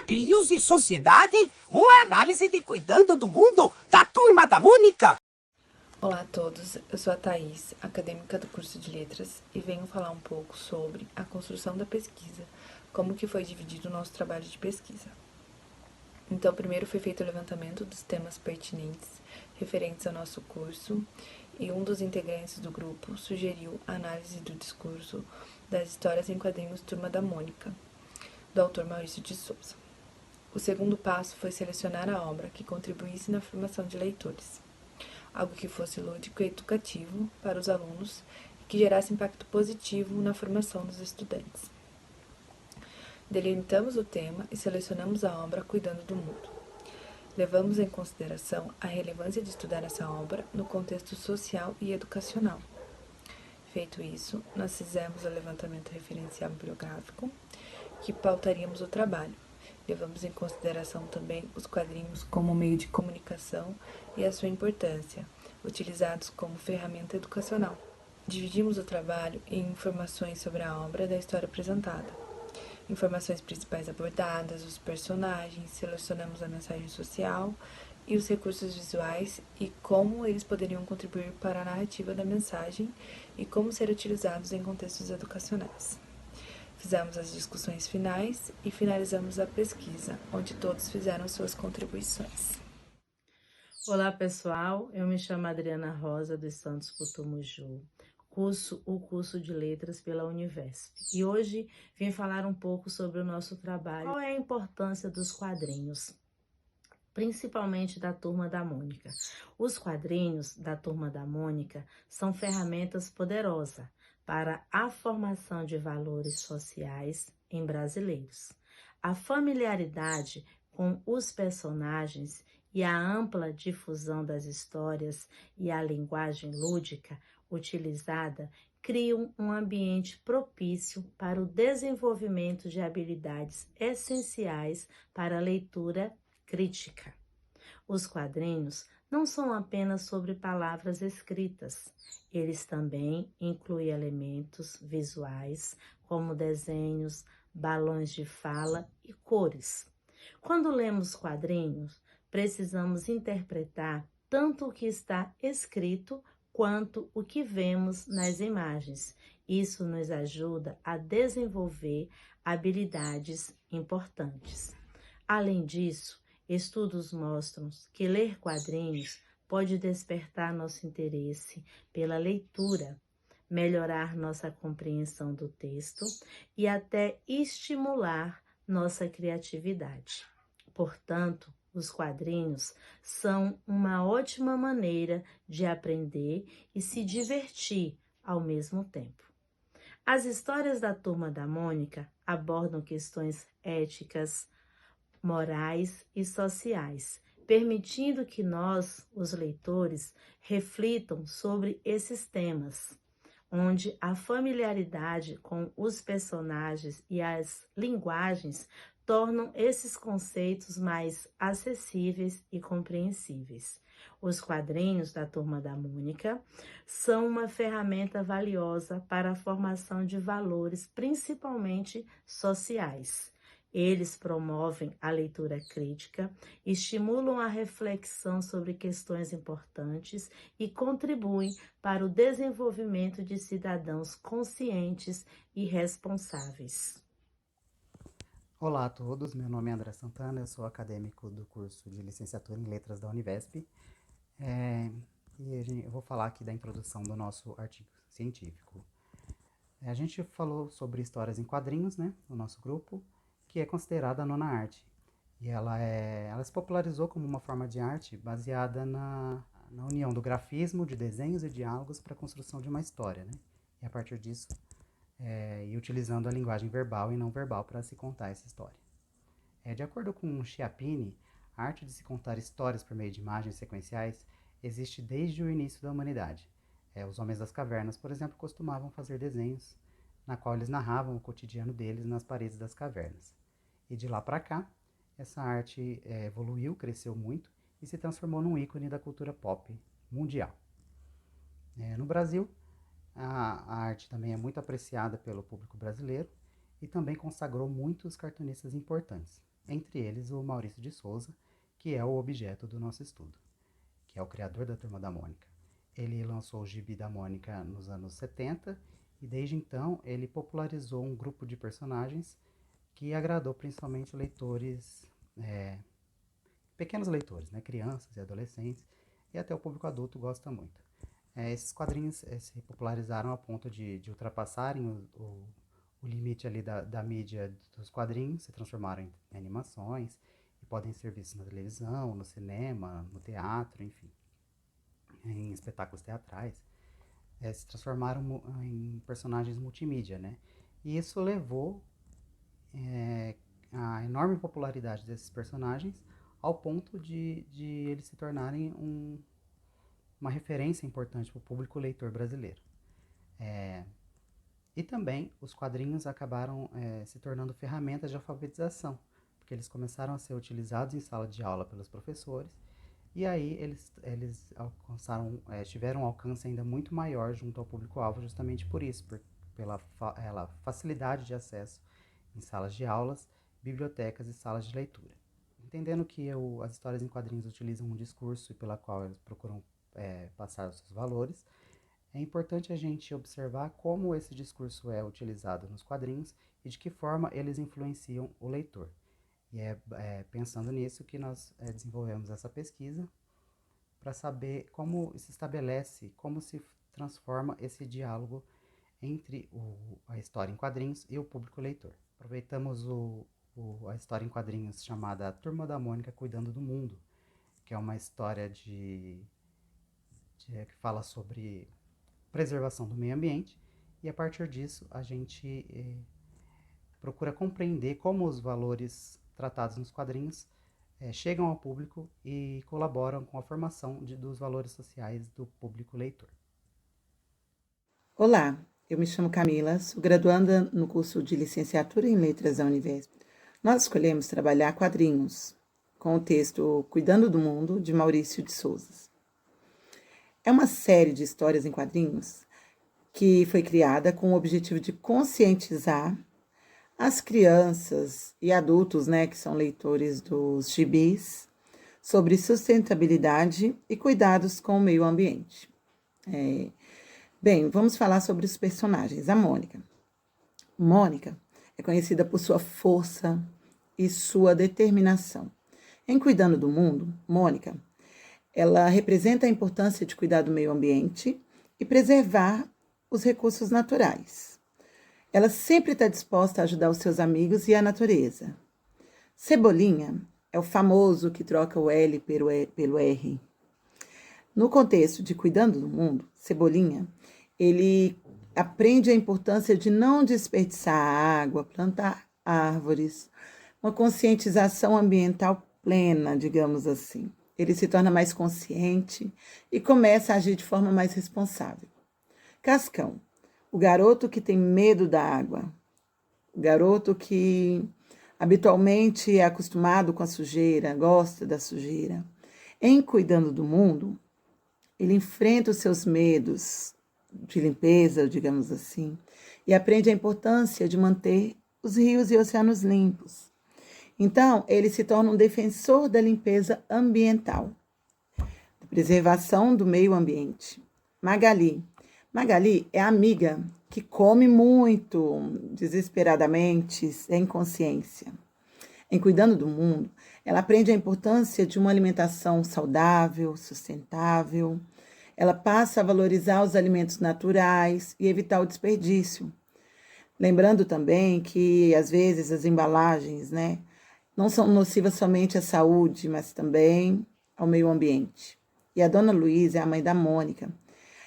Quadrinhos e Sociedade, uma análise de Cuidando do Mundo da Turma da Mônica. Olá a todos, eu sou a Thaís, acadêmica do curso de Letras, e venho falar um pouco sobre a construção da pesquisa, como que foi dividido o nosso trabalho de pesquisa. Então, primeiro foi feito o levantamento dos temas pertinentes referentes ao nosso curso, e um dos integrantes do grupo sugeriu a análise do discurso das histórias em quadrinhos Turma da Mônica, do autor Maurício de Souza. O segundo passo foi selecionar a obra que contribuísse na formação de leitores, algo que fosse lúdico e educativo para os alunos e que gerasse impacto positivo na formação dos estudantes. Delimitamos o tema e selecionamos a obra Cuidando do Mundo. Levamos em consideração a relevância de estudar essa obra no contexto social e educacional. Feito isso, nós fizemos o levantamento referencial bibliográfico que pautaríamos o trabalho. Levamos em consideração também os quadrinhos como meio de comunicação e a sua importância, utilizados como ferramenta educacional. Dividimos o trabalho em informações sobre a obra da história apresentada, informações principais abordadas, os personagens, selecionamos a mensagem social e os recursos visuais e como eles poderiam contribuir para a narrativa da mensagem e como ser utilizados em contextos educacionais. Fizemos as discussões finais e finalizamos a pesquisa, onde todos fizeram suas contribuições. Olá pessoal, eu me chamo Adriana Rosa dos Santos Cotomuju, o curso de Letras pela Univesp. E hoje vim falar um pouco sobre o nosso trabalho. Qual é a importância dos quadrinhos? Principalmente da Turma da Mônica. Os quadrinhos da Turma da Mônica são ferramentas poderosas para a formação de valores sociais em brasileiros. A familiaridade com os personagens e a ampla difusão das histórias e a linguagem lúdica utilizada criam um ambiente propício para o desenvolvimento de habilidades essenciais para a leitura crítica. Os quadrinhos não são apenas sobre palavras escritas, eles também incluem elementos visuais, como desenhos, balões de fala e cores. Quando lemos quadrinhos, precisamos interpretar tanto o que está escrito quanto o que vemos nas imagens. Isso nos ajuda a desenvolver habilidades importantes. Além disso, estudos mostram que ler quadrinhos pode despertar nosso interesse pela leitura, melhorar nossa compreensão do texto e até estimular nossa criatividade. Portanto, os quadrinhos são uma ótima maneira de aprender e se divertir ao mesmo tempo. As histórias da Turma da Mônica abordam questões éticas, morais e sociais, permitindo que nós, os leitores, reflitam sobre esses temas, onde a familiaridade com os personagens e as linguagens tornam esses conceitos mais acessíveis e compreensíveis. Os quadrinhos da Turma da Mônica são uma ferramenta valiosa para a formação de valores, principalmente sociais. Eles promovem a leitura crítica, estimulam a reflexão sobre questões importantes e contribuem para o desenvolvimento de cidadãos conscientes e responsáveis. Olá a todos, meu nome é André Santana, eu sou acadêmico do curso de Licenciatura em Letras da Univesp eu vou falar aqui da introdução do nosso artigo científico. A gente falou sobre histórias em quadrinhos, né, no nosso grupo, que é considerada a nona arte. E ela se popularizou como uma forma de arte baseada na união do grafismo, de desenhos e diálogos para a construção de uma história, né? E a partir disso, e utilizando a linguagem verbal e não verbal para se contar essa história. De acordo com Chiappini, a arte de se contar histórias por meio de imagens sequenciais existe desde o início da humanidade. Os homens das cavernas, por exemplo, costumavam fazer desenhos na qual eles narravam o cotidiano deles nas paredes das cavernas. E de lá para cá, essa arte evoluiu, cresceu muito e se transformou num ícone da cultura pop mundial. No Brasil, a arte também é muito apreciada pelo público brasileiro e também consagrou muitos cartunistas importantes. entre eles o Maurício de Souza, que é o objeto do nosso estudo, que é o criador da Turma da Mônica. Ele lançou o Gibi da Mônica nos anos 70 e desde então ele popularizou um grupo de personagens que agradou principalmente leitores, pequenos leitores, né? Crianças e adolescentes, e até o público adulto gosta muito. Esses quadrinhos se popularizaram a ponto de ultrapassarem o limite ali da mídia dos quadrinhos, se transformaram em animações e podem ser vistos na televisão, no cinema, no teatro, enfim, em espetáculos teatrais. Se transformaram em personagens multimídia, né? E isso levou a enorme popularidade desses personagens ao ponto de eles se tornarem uma referência importante para o público leitor brasileiro. E também os quadrinhos acabaram se tornando ferramentas de alfabetização, porque eles começaram a ser utilizados em sala de aula pelos professores, e aí eles tiveram um alcance ainda muito maior junto ao público-alvo, justamente por isso, pela facilidade de acesso em salas de aulas, bibliotecas e salas de leitura. Entendendo que as histórias em quadrinhos utilizam um discurso pela qual eles procuram passar os seus valores, é importante a gente observar como esse discurso é utilizado nos quadrinhos e de que forma eles influenciam o leitor. E pensando nisso que nós desenvolvemos essa pesquisa para saber como se estabelece, como se transforma esse diálogo entre a história em quadrinhos e o público leitor. Aproveitamos a história em quadrinhos chamada Turma da Mônica Cuidando do Mundo, que é uma história que fala sobre preservação do meio ambiente, e a partir disso a gente procura compreender como os valores tratados nos quadrinhos chegam ao público e colaboram com a formação dos valores sociais do público leitor. Olá, eu me chamo Camila, sou graduanda no curso de Licenciatura em Letras da Univesp. Nós escolhemos trabalhar quadrinhos com o texto Cuidando do Mundo, de Maurício de Souza. É uma série de histórias em quadrinhos que foi criada com o objetivo de conscientizar as crianças e adultos, que são leitores dos gibis, sobre sustentabilidade e cuidados com o meio ambiente. Bem, vamos falar sobre os personagens. A Mônica. Mônica é conhecida por sua força e sua determinação. Em Cuidando do Mundo, Mônica, ela representa a importância de cuidar do meio ambiente e preservar os recursos naturais. Ela sempre está disposta a ajudar os seus amigos e a natureza. Cebolinha é o famoso que troca o L pelo R. No contexto de Cuidando do Mundo, Cebolinha, ele aprende a importância de não desperdiçar água, plantar árvores, uma conscientização ambiental plena, digamos assim. Ele se torna mais consciente e começa a agir de forma mais responsável. Cascão, o garoto que tem medo da água, o garoto que habitualmente é acostumado com a sujeira, gosta da sujeira. Em Cuidando do Mundo, ele enfrenta os seus medos de limpeza, digamos assim, e aprende a importância de manter os rios e oceanos limpos. Então, ele se torna um defensor da limpeza ambiental, da preservação do meio ambiente. Magali. Magali é a amiga que come muito, desesperadamente, sem consciência. Em Cuidando do Mundo, ela aprende a importância de uma alimentação saudável, sustentável. Ela passa a valorizar os alimentos naturais e evitar o desperdício. Lembrando também que, às vezes, as embalagens, não são nocivas somente à saúde, mas também ao meio ambiente. E a Dona Luísa é a mãe da Mônica.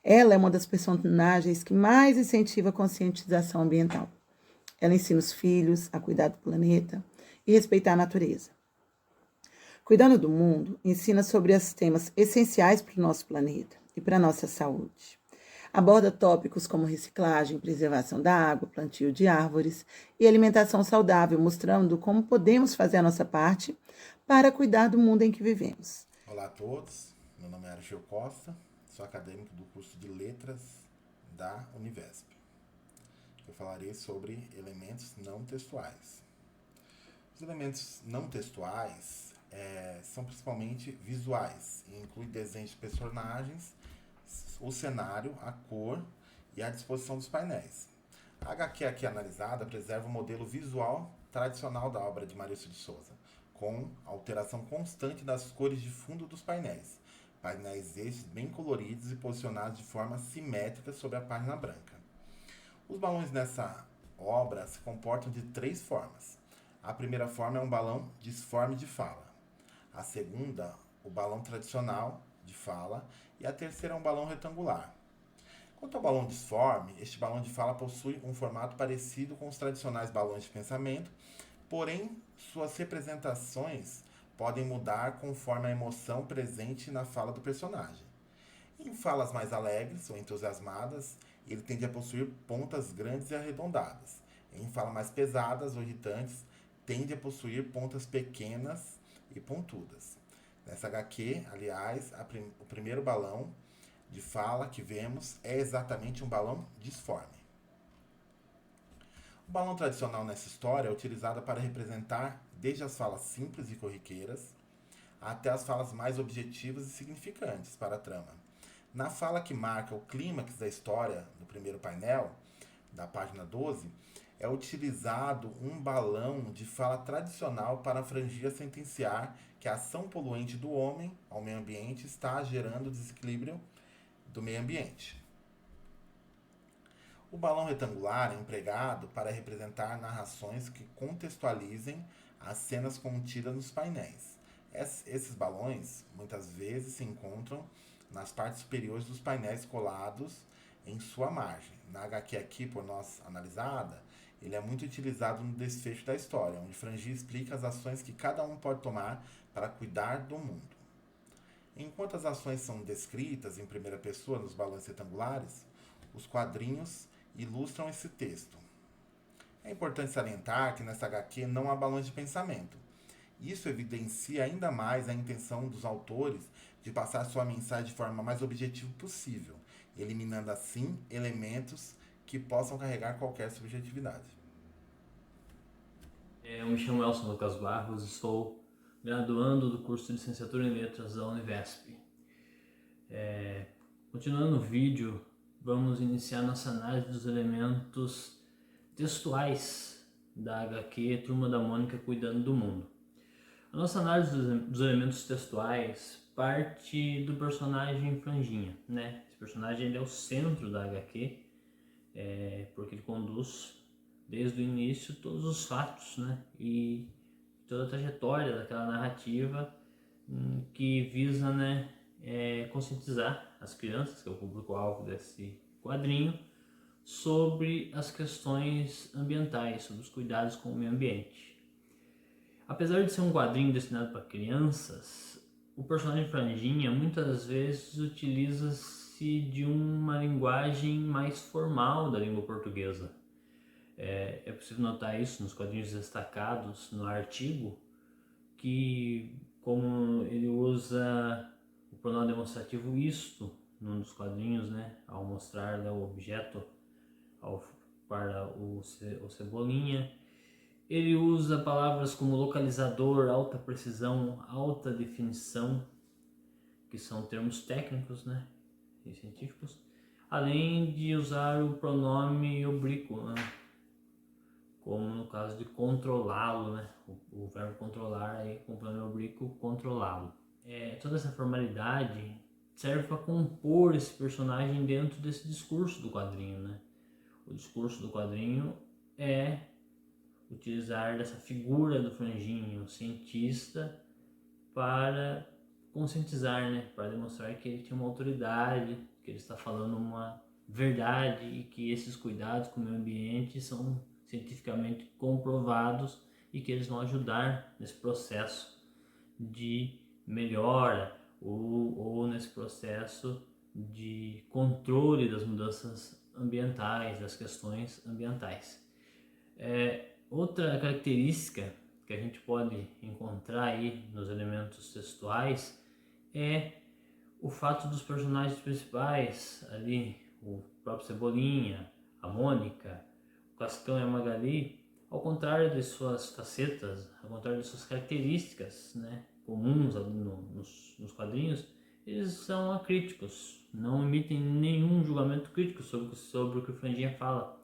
Ela é uma das personagens que mais incentiva a conscientização ambiental. Ela ensina os filhos a cuidar do planeta e respeitar a natureza. Cuidando do Mundo ensina sobre os temas essenciais para o nosso planeta e para a nossa saúde. Aborda tópicos como reciclagem, preservação da água, plantio de árvores e alimentação saudável, mostrando como podemos fazer a nossa parte para cuidar do mundo em que vivemos. Olá a todos, meu nome é Argel Costa, sou acadêmico do curso de Letras da Univesp. Eu falarei sobre elementos não textuais. Os elementos não textuais são principalmente visuais e incluem desenhos de personagens, o cenário, a cor e a disposição dos painéis. A HQ aqui analisada preserva o modelo visual tradicional da obra de Maurício de Souza, com alteração constante das cores de fundo dos painéis. Painéis estes bem coloridos e posicionados de forma simétrica sobre a página branca. Os balões nessa obra se comportam de 3 formas. A primeira forma é um balão disforme de fala. A segunda, o balão tradicional de fala. E a terceira é um balão retangular. Quanto ao balão disforme, este balão de fala possui um formato parecido com os tradicionais balões de pensamento, porém suas representações podem mudar conforme a emoção presente na fala do personagem. Em falas mais alegres ou entusiasmadas, ele tende a possuir pontas grandes e arredondadas. Em falas mais pesadas ou irritantes, tende a possuir pontas pequenas e pontudas. Nessa HQ, aliás, o primeiro balão de fala que vemos é exatamente um balão disforme. O balão tradicional nessa história é utilizado para representar desde as falas simples e corriqueiras até as falas mais objetivas e significantes para a trama. Na fala que marca o clímax da história do primeiro painel, da página 12, é utilizado um balão de fala tradicional para frangir a sentenciar que a ação poluente do homem ao meio ambiente está gerando desequilíbrio do meio ambiente. O balão retangular é empregado para representar narrações que contextualizem as cenas contidas nos painéis. Esses balões muitas vezes se encontram nas partes superiores dos painéis colados em sua margem. Na HQ aqui por nós analisada, ele é muito utilizado no desfecho da história, onde Frangi explica as ações que cada um pode tomar para cuidar do mundo. Enquanto as ações são descritas em primeira pessoa nos balões retangulares, os quadrinhos ilustram esse texto. É importante salientar que nessa HQ não há balões de pensamento. Isso evidencia ainda mais a intenção dos autores de passar sua mensagem de forma mais objetiva possível, eliminando assim elementos que possam carregar qualquer subjetividade. Eu me chamo Elson Lucas Barros e sou graduando do curso de Licenciatura em Letras da Univesp. Continuando o vídeo, vamos iniciar nossa análise dos elementos textuais da HQ Turma da Mônica Cuidando do Mundo. A nossa análise dos elementos textuais parte do personagem Franjinha, né? Esse personagem ele é o centro da HQ, porque ele conduz desde o início todos os fatos, né? E toda a trajetória daquela narrativa que visa, né, conscientizar as crianças, que é o público-alvo desse quadrinho, sobre as questões ambientais, sobre os cuidados com o meio ambiente. Apesar de ser um quadrinho destinado para crianças, o personagem Franjinha muitas vezes utiliza-se de uma linguagem mais formal da língua portuguesa. É possível notar isso nos quadrinhos destacados no artigo, que como ele usa o pronome demonstrativo isto num dos quadrinhos, né, ao mostrar, né, o objeto para o Cebolinha, ele usa palavras como localizador, alta precisão, alta definição, que são termos técnicos, né, e científicos, além de usar o pronome oblíquo, né, como no caso de controlá-lo, né, o verbo controlar aí com o pronome oblíquo, controlá-lo. Toda essa formalidade serve para compor esse personagem dentro desse discurso do quadrinho, né? O discurso do quadrinho é utilizar dessa figura do Franjinho, cientista, para conscientizar, né? Para demonstrar que ele tem uma autoridade, que ele está falando uma verdade e que esses cuidados com o meio ambiente são cientificamente comprovados e que eles vão ajudar nesse processo de melhora ou nesse processo de controle das mudanças ambientais, das questões ambientais. Outra característica que a gente pode encontrar aí nos elementos textuais é o fato dos personagens principais ali, o próprio Cebolinha, a Mônica, o Cascão e a Magali, ao contrário de suas facetas, ao contrário de suas características, né, comuns nos quadrinhos, eles são acríticos, não emitem nenhum julgamento crítico sobre o que o Franjinha fala.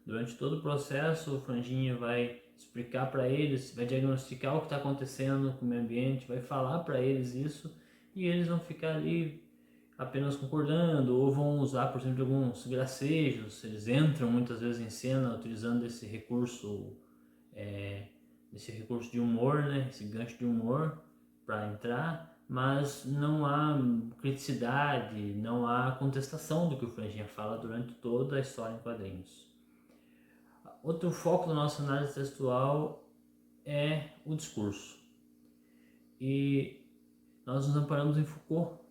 Durante todo o processo, o Franjinha vai explicar para eles, vai diagnosticar o que está acontecendo com o meio ambiente, vai falar para eles isso, e eles vão ficar ali apenas concordando, ou vão usar, por exemplo, alguns gracejos. Eles entram muitas vezes em cena utilizando esse recurso de humor, né, esse gancho de humor para entrar, mas não há criticidade, não há contestação do que o Franjinha fala durante toda a história em quadrinhos. Outro foco da nossa análise textual é o discurso. E nós nos amparamos em Foucault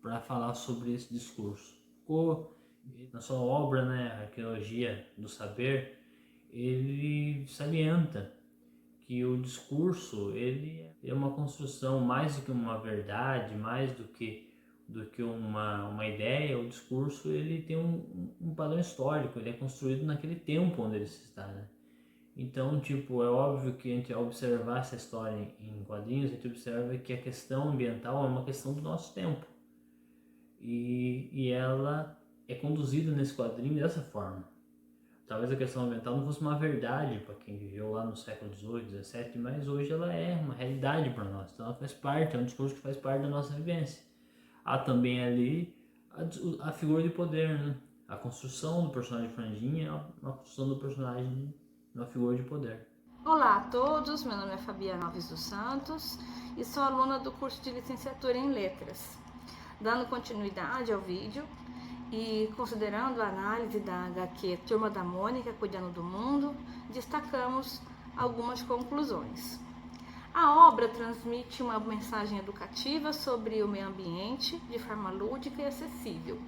para falar sobre esse discurso. Foucault, na sua obra, né, Arqueologia do Saber, ele salienta que o discurso ele é uma construção mais do que uma verdade, mais do que uma ideia. O discurso ele tem um padrão histórico, ele é construído naquele tempo onde ele se está, né? Então, é óbvio que a gente, ao observar essa história em quadrinhos, a gente observa que a questão ambiental é uma questão do nosso tempo. E ela é conduzida nesse quadrinho dessa forma. Talvez a questão ambiental não fosse uma verdade para quem viveu lá no século XVIII, XVII, mas hoje ela é uma realidade para nós. Então ela faz parte, é um discurso que faz parte da nossa vivência. Há também ali a figura de poder, né? A construção do personagem Franjinha é uma construção do personagem na figura de poder. Olá a todos, meu nome é Fabiana Alves dos Santos e sou aluna do curso de licenciatura em Letras. Dando continuidade ao vídeo e considerando a análise da HQ Turma da Mônica Cuidando do Mundo, destacamos algumas conclusões. A obra transmite uma mensagem educativa sobre o meio ambiente de forma lúdica e acessível.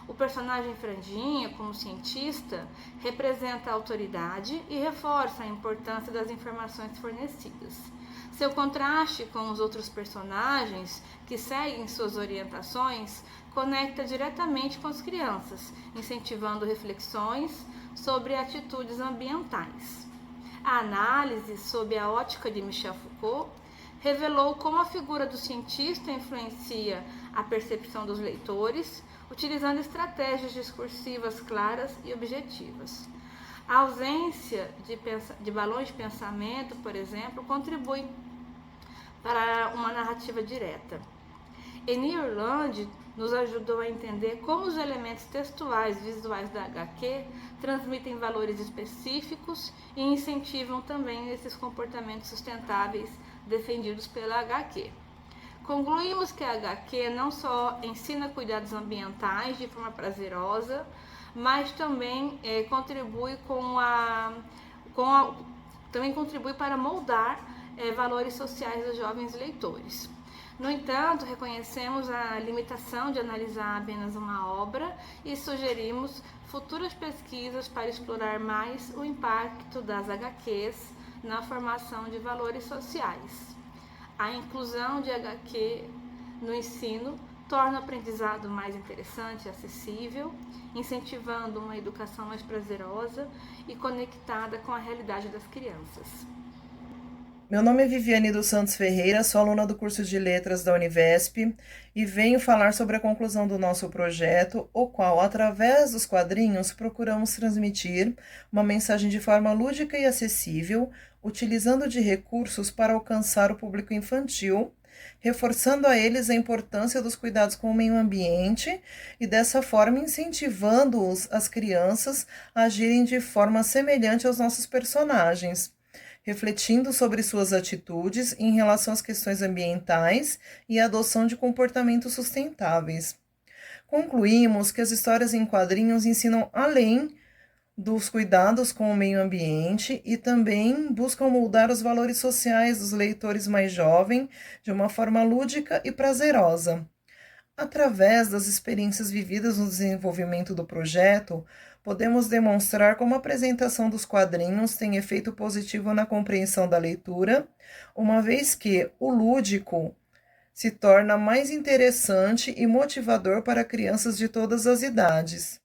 O personagem Franjinha, como cientista, representa a autoridade e reforça a importância das informações fornecidas. Seu contraste com os outros personagens que seguem suas orientações conecta diretamente com as crianças, incentivando reflexões sobre atitudes ambientais. A análise sob a ótica de Michel Foucault revelou como a figura do cientista influencia a percepção dos leitores, utilizando estratégias discursivas claras e objetivas. A ausência de balões de pensamento, por exemplo, contribui para uma narrativa direta. Eni Orlandi nos ajudou a entender como os elementos textuais visuais da HQ transmitem valores específicos e incentivam também esses comportamentos sustentáveis defendidos pela HQ. Concluímos que a HQ não só ensina cuidados ambientais de forma prazerosa, mas também contribui para moldar valores sociais dos jovens leitores. No entanto, reconhecemos a limitação de analisar apenas uma obra e sugerimos futuras pesquisas para explorar mais o impacto das HQs na formação de valores sociais. A inclusão de HQ no ensino torna o aprendizado mais interessante e acessível, incentivando uma educação mais prazerosa e conectada com a realidade das crianças. Meu nome é Viviane dos Santos Ferreira, sou aluna do curso de Letras da Univesp e venho falar sobre a conclusão do nosso projeto, o qual, através dos quadrinhos, procuramos transmitir uma mensagem de forma lúdica e acessível, utilizando de recursos para alcançar o público infantil, reforçando a eles a importância dos cuidados com o meio ambiente e, dessa forma, incentivando as crianças a agirem de forma semelhante aos nossos personagens, refletindo sobre suas atitudes em relação às questões ambientais e a adoção de comportamentos sustentáveis. Concluímos que as histórias em quadrinhos ensinam além dos cuidados com o meio ambiente e também buscam moldar os valores sociais dos leitores mais jovens de uma forma lúdica e prazerosa. Através das experiências vividas no desenvolvimento do projeto, podemos demonstrar como a apresentação dos quadrinhos tem efeito positivo na compreensão da leitura, uma vez que o lúdico se torna mais interessante e motivador para crianças de todas as idades.